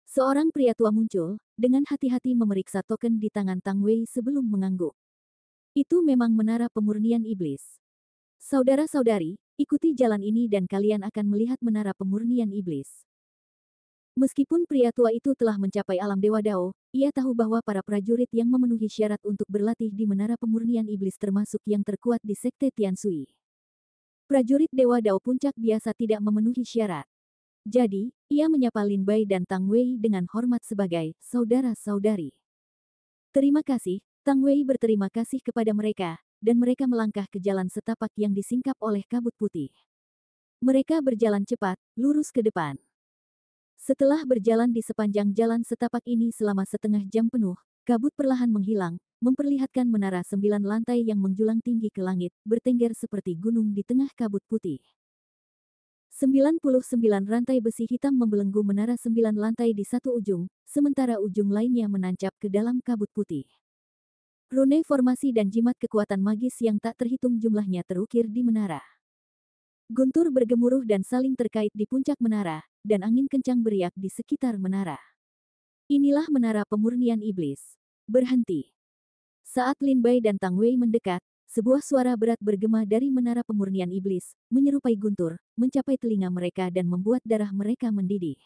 Speaker 1: Seorang pria tua muncul, dengan hati-hati memeriksa token di tangan Tang Wei sebelum mengangguk. Itu memang Menara Pemurnian Iblis. Saudara-saudari, ikuti jalan ini dan kalian akan melihat Menara Pemurnian Iblis. Meskipun pria tua itu telah mencapai alam Dewa Dao, ia tahu bahwa para prajurit yang memenuhi syarat untuk berlatih di Menara Pemurnian Iblis termasuk yang terkuat di Sekte Tianshui. Prajurit Dewa Dao Puncak biasa tidak memenuhi syarat. Jadi, ia menyapa Lin Bai dan Tang Wei dengan hormat sebagai saudara-saudari. Terima kasih, Tang Wei berterima kasih kepada mereka, dan mereka melangkah ke jalan setapak yang disingkap oleh kabut putih. Mereka berjalan cepat, lurus ke depan. Setelah berjalan di sepanjang jalan setapak ini selama setengah jam penuh, kabut perlahan menghilang, memperlihatkan menara 9 lantai yang menjulang tinggi ke langit, bertengger seperti gunung di tengah kabut putih. 99 rantai besi hitam membelenggu menara 9 lantai di satu ujung, sementara ujung lainnya menancap ke dalam kabut putih. Rune formasi dan jimat kekuatan magis yang tak terhitung jumlahnya terukir di menara. Guntur bergemuruh dan saling terkait di puncak menara, dan angin kencang beriak di sekitar menara. Inilah Menara Pemurnian Iblis. Berhenti. Saat Lin Bai dan Tang Wei mendekat, sebuah suara berat bergema dari Menara Pemurnian Iblis, menyerupai guntur, mencapai telinga mereka dan membuat darah mereka mendidih.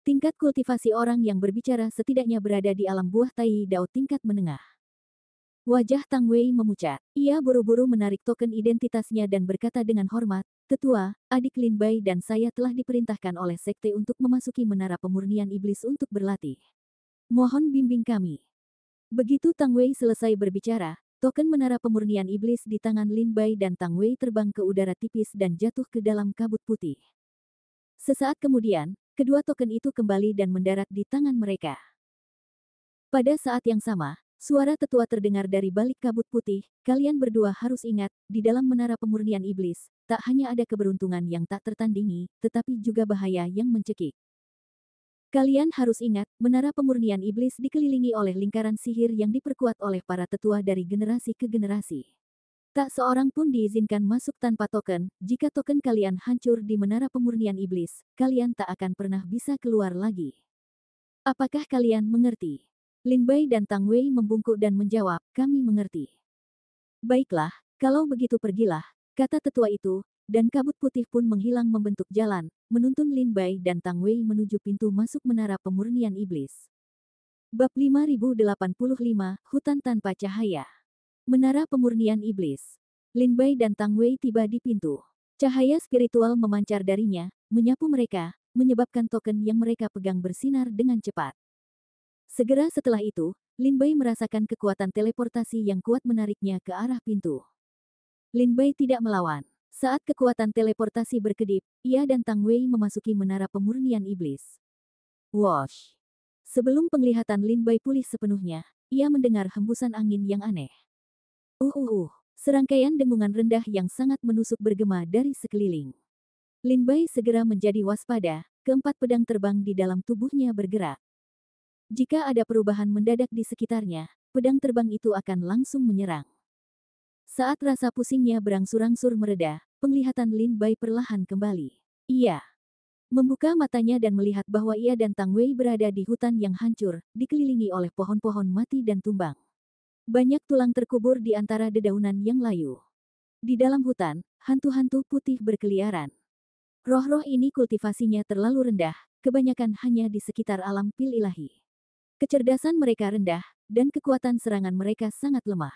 Speaker 1: Tingkat kultivasi orang yang berbicara setidaknya berada di alam buah Tai Dao tingkat menengah. Wajah Tang Wei memucat. Ia buru-buru menarik token identitasnya dan berkata dengan hormat, Tetua, adik Lin Bai dan saya telah diperintahkan oleh sekte untuk memasuki Menara Pemurnian Iblis untuk berlatih. Mohon bimbing kami. Begitu Tang Wei selesai berbicara, token Menara Pemurnian Iblis di tangan Lin Bai dan Tang Wei terbang ke udara tipis dan jatuh ke dalam kabut putih. Sesaat kemudian, kedua token itu kembali dan mendarat di tangan mereka. Pada saat yang sama, suara tetua terdengar dari balik kabut putih, kalian berdua harus ingat, di dalam Menara Pemurnian Iblis, tak hanya ada keberuntungan yang tak tertandingi, tetapi juga bahaya yang mencekik. Kalian harus ingat, Menara Pemurnian Iblis dikelilingi oleh lingkaran sihir yang diperkuat oleh para tetua dari generasi ke generasi. Tak seorang pun diizinkan masuk tanpa token, jika token kalian hancur di Menara Pemurnian Iblis, kalian tak akan pernah bisa keluar lagi. Apakah kalian mengerti? Lin Bai dan Tang Wei membungkuk dan menjawab, kami mengerti. Baiklah, kalau begitu pergilah, kata tetua itu, dan kabut putih pun menghilang membentuk jalan, menuntun Lin Bai dan Tang Wei menuju pintu masuk Menara Pemurnian Iblis. Bab 5085, Hutan Tanpa Cahaya. Menara Pemurnian Iblis. Lin Bai dan Tang Wei tiba di pintu. Cahaya spiritual memancar darinya, menyapu mereka, menyebabkan token yang mereka pegang bersinar dengan cepat. Segera setelah itu, Lin Bai merasakan kekuatan teleportasi yang kuat menariknya ke arah pintu. Lin Bai tidak melawan. Saat kekuatan teleportasi berkedip, ia dan Tang Wei memasuki Menara Pemurnian Iblis. Wosh! Sebelum penglihatan Lin Bai pulih sepenuhnya, ia mendengar hembusan angin yang aneh. Serangkaian dengungan rendah yang sangat menusuk bergema dari sekeliling. Lin Bai segera menjadi waspada, keempat pedang terbang di dalam tubuhnya bergerak. Jika ada perubahan mendadak di sekitarnya, pedang terbang itu akan langsung menyerang. Saat rasa pusingnya berangsur-angsur mereda, penglihatan Lin Bai perlahan kembali. Ia membuka matanya dan melihat bahwa ia dan Tang Wei berada di hutan yang hancur, dikelilingi oleh pohon-pohon mati dan tumbang. Banyak tulang terkubur di antara dedaunan yang layu. Di dalam hutan, hantu-hantu putih berkeliaran. Roh-roh ini kultivasinya terlalu rendah, kebanyakan hanya di sekitar alam pil ilahi. Kecerdasan mereka rendah, dan kekuatan serangan mereka sangat lemah.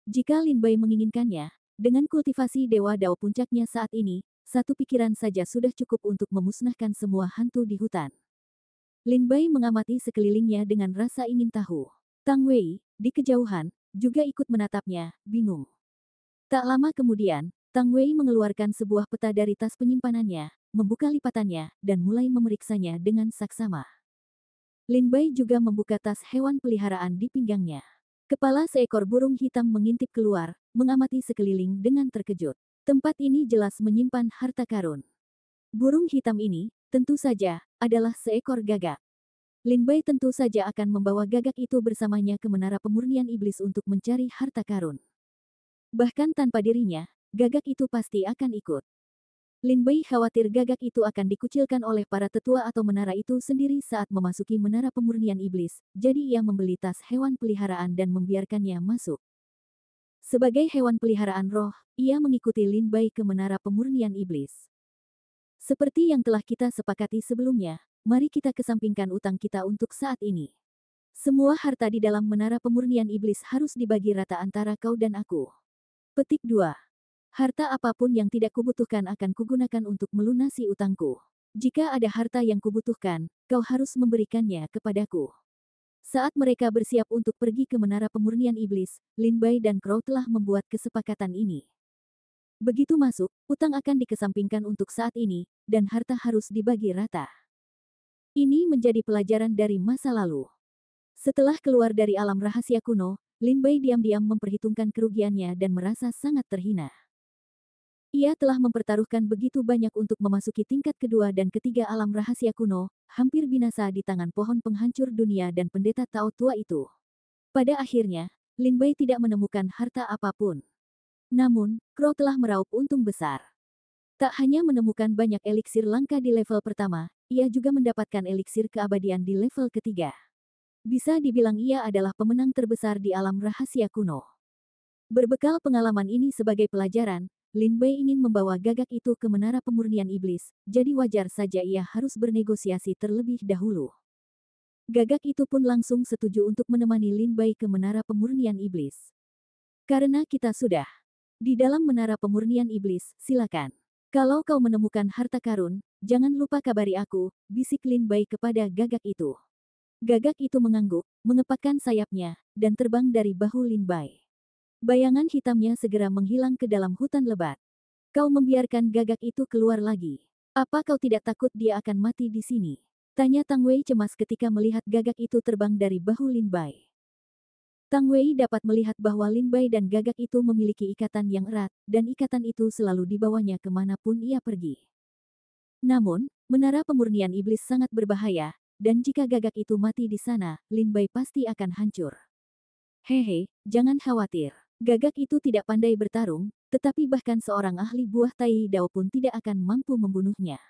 Speaker 1: Jika Lin Bai menginginkannya, dengan kultivasi Dewa Dao puncaknya saat ini, satu pikiran saja sudah cukup untuk memusnahkan semua hantu di hutan. Lin Bai mengamati sekelilingnya dengan rasa ingin tahu. Tang Wei, di kejauhan, juga ikut menatapnya, bingung. Tak lama kemudian, Tang Wei mengeluarkan sebuah peta dari tas penyimpanannya, membuka lipatannya, dan mulai memeriksanya dengan saksama. Lin Bai juga membuka tas hewan peliharaan di pinggangnya. Kepala seekor burung hitam mengintip keluar, mengamati sekeliling dengan terkejut. Tempat ini jelas menyimpan harta karun. Burung hitam ini, tentu saja, adalah seekor gagak. Lin Bai tentu saja akan membawa gagak itu bersamanya ke menara pemurnian iblis untuk mencari harta karun. Bahkan tanpa dirinya, gagak itu pasti akan ikut. Lin Bai khawatir gagak itu akan dikucilkan oleh para tetua atau menara itu sendiri saat memasuki menara pemurnian iblis, jadi ia membeli tas hewan peliharaan dan membiarkannya masuk. Sebagai hewan peliharaan roh, ia mengikuti Lin Bai ke menara pemurnian iblis. Seperti yang telah kita sepakati sebelumnya, mari kita kesampingkan utang kita untuk saat ini. Semua harta di dalam menara pemurnian iblis harus dibagi rata antara kau dan aku. Petik 2. Harta apapun yang tidak kubutuhkan akan kugunakan untuk melunasi utangku. Jika ada harta yang kubutuhkan, kau harus memberikannya kepadaku. Saat mereka bersiap untuk pergi ke menara pemurnian iblis, Lin Bai dan Crow telah membuat kesepakatan ini. Begitu masuk, utang akan dikesampingkan untuk saat ini, dan harta harus dibagi rata. Ini menjadi pelajaran dari masa lalu. Setelah keluar dari alam rahasia kuno, Lin Bai diam-diam memperhitungkan kerugiannya dan merasa sangat terhina. Ia telah mempertaruhkan begitu banyak untuk memasuki tingkat kedua dan ketiga alam rahasia kuno, hampir binasa di tangan pohon penghancur dunia dan pendeta Tao tua itu. Pada akhirnya, Lin Bai tidak menemukan harta apapun. Namun, Crow telah meraup untung besar. Tak hanya menemukan banyak eliksir langka di level pertama, ia juga mendapatkan eliksir keabadian di level ketiga. Bisa dibilang ia adalah pemenang terbesar di alam rahasia kuno. Berbekal pengalaman ini sebagai pelajaran, Lin Bai ingin membawa gagak itu ke menara pemurnian iblis, jadi wajar saja ia harus bernegosiasi terlebih dahulu. Gagak itu pun langsung setuju untuk menemani Lin Bai ke menara pemurnian iblis. Karena kita sudah di dalam menara pemurnian iblis, silakan. Kalau kau menemukan harta karun, jangan lupa kabari aku, bisik Lin Bai kepada gagak itu. Gagak itu mengangguk, mengepakkan sayapnya, dan terbang dari bahu Lin Bai. Bayangan hitamnya segera menghilang ke dalam hutan lebat. Kau membiarkan gagak itu keluar lagi. Apa kau tidak takut dia akan mati di sini? Tanya Tang Wei cemas ketika melihat gagak itu terbang dari bahu Lin Bai. Tang Wei dapat melihat bahwa Lin Bai dan gagak itu memiliki ikatan yang erat, dan ikatan itu selalu dibawanya kemanapun ia pergi. Namun, menara pemurnian iblis sangat berbahaya, dan jika gagak itu mati di sana, Lin Bai pasti akan hancur. Hehe, jangan khawatir. Gagak itu tidak pandai bertarung, tetapi bahkan seorang ahli buah Tai Dao pun tidak akan mampu membunuhnya.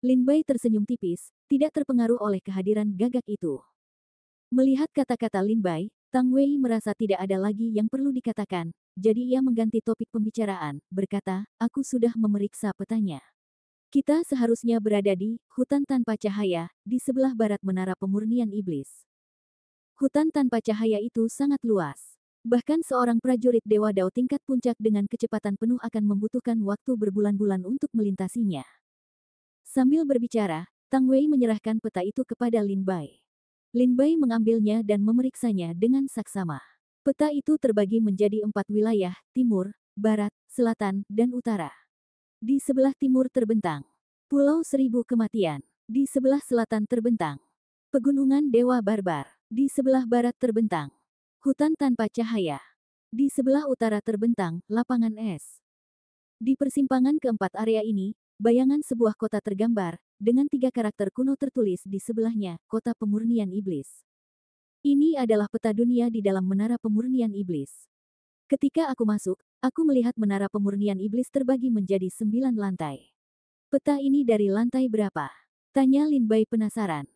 Speaker 1: Lin Bai tersenyum tipis, tidak terpengaruh oleh kehadiran gagak itu. Melihat kata-kata Lin Bai, Tang Wei merasa tidak ada lagi yang perlu dikatakan, jadi ia mengganti topik pembicaraan, berkata, aku sudah memeriksa petanya. Kita seharusnya berada di hutan tanpa cahaya, di sebelah barat menara pemurnian iblis. Hutan tanpa cahaya itu sangat luas. Bahkan seorang prajurit Dewa Dao tingkat puncak dengan kecepatan penuh akan membutuhkan waktu berbulan-bulan untuk melintasinya. Sambil berbicara, Tang Wei menyerahkan peta itu kepada Lin Bai. Lin Bai mengambilnya dan memeriksanya dengan saksama. Peta itu terbagi menjadi 4 wilayah, timur, barat, selatan, dan utara. Di sebelah timur terbentang Pulau Seribu Kematian. Di sebelah selatan terbentang Pegunungan Dewa Barbar. Di sebelah barat terbentang hutan tanpa cahaya. Di sebelah utara terbentang lapangan es. Di persimpangan keempat area ini, bayangan sebuah kota tergambar, dengan 3 karakter kuno tertulis di sebelahnya, kota pemurnian iblis. Ini adalah peta dunia di dalam menara pemurnian iblis. Ketika aku masuk, aku melihat menara pemurnian iblis terbagi menjadi 9 lantai. Peta ini dari lantai berapa? Tanya Lin Bai penasaran.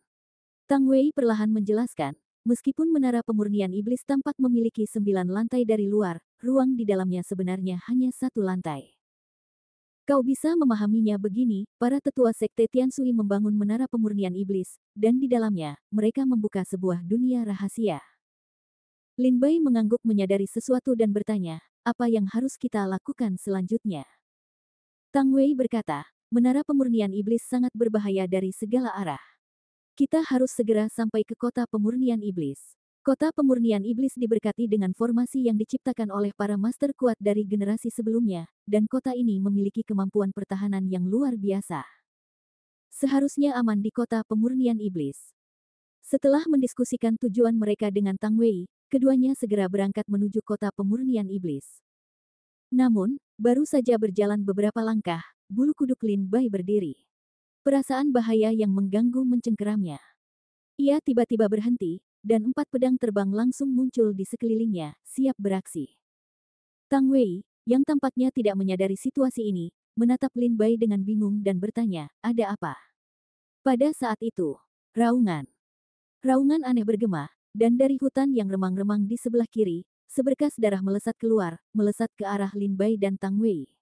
Speaker 1: Tang Wei perlahan menjelaskan, meskipun menara pemurnian iblis tampak memiliki 9 lantai dari luar, ruang di dalamnya sebenarnya hanya 1 lantai. Kau bisa memahaminya begini, para tetua sekte Tianshui membangun menara pemurnian iblis, dan di dalamnya, mereka membuka sebuah dunia rahasia. Lin Bai mengangguk menyadari sesuatu dan bertanya, apa yang harus kita lakukan selanjutnya? Tang Wei berkata, menara pemurnian iblis sangat berbahaya dari segala arah. Kita harus segera sampai ke kota pemurnian iblis. Kota pemurnian iblis diberkati dengan formasi yang diciptakan oleh para master kuat dari generasi sebelumnya, dan kota ini memiliki kemampuan pertahanan yang luar biasa. Seharusnya aman di kota pemurnian iblis. Setelah mendiskusikan tujuan mereka dengan Tang Wei, keduanya segera berangkat menuju kota pemurnian iblis. Namun, baru saja berjalan beberapa langkah, bulu kuduk Lin Bai berdiri. Perasaan bahaya yang mengganggu mencengkeramnya. Ia tiba-tiba berhenti, dan 4 pedang terbang langsung muncul di sekelilingnya, siap beraksi. Tang Wei, yang tampaknya tidak menyadari situasi ini, menatap Lin Bai dengan bingung dan bertanya, ada apa? Pada saat itu, raungan. Raungan aneh bergema, dan dari hutan yang remang-remang di sebelah kiri, seberkas darah melesat keluar, melesat ke arah Lin Bai dan Tang Wei.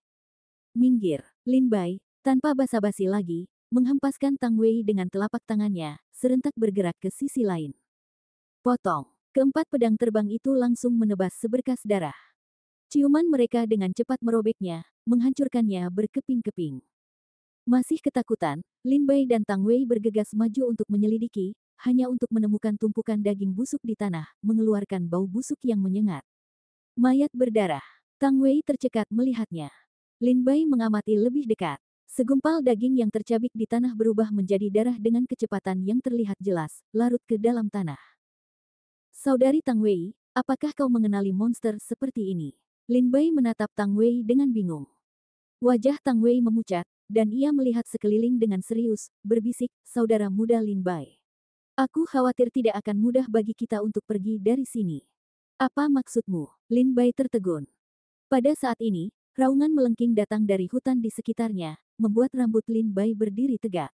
Speaker 1: Minggir, Lin Bai, tanpa basa-basi lagi, menghempaskan Tang Wei dengan telapak tangannya, serentak bergerak ke sisi lain. Potong. Keempat pedang terbang itu langsung menebas seberkas darah. Ciuman mereka dengan cepat merobeknya, menghancurkannya berkeping-keping. Masih ketakutan, Lin Bai dan Tang Wei bergegas maju untuk menyelidiki, hanya untuk menemukan tumpukan daging busuk di tanah, mengeluarkan bau busuk yang menyengat. Mayat berdarah. Tang Wei tercekat melihatnya. Lin Bai mengamati lebih dekat. Segumpal daging yang tercabik di tanah berubah menjadi darah dengan kecepatan yang terlihat jelas, larut ke dalam tanah. Saudari Tang Wei, apakah kau mengenali monster seperti ini? Lin Bai menatap Tang Wei dengan bingung. Wajah Tang Wei memucat, dan ia melihat sekeliling dengan serius, berbisik, saudara muda Lin Bai. Aku khawatir tidak akan mudah bagi kita untuk pergi dari sini. Apa maksudmu? Lin Bai tertegun. Pada saat ini, raungan melengking datang dari hutan di sekitarnya, membuat rambut Lin Bai berdiri tegak.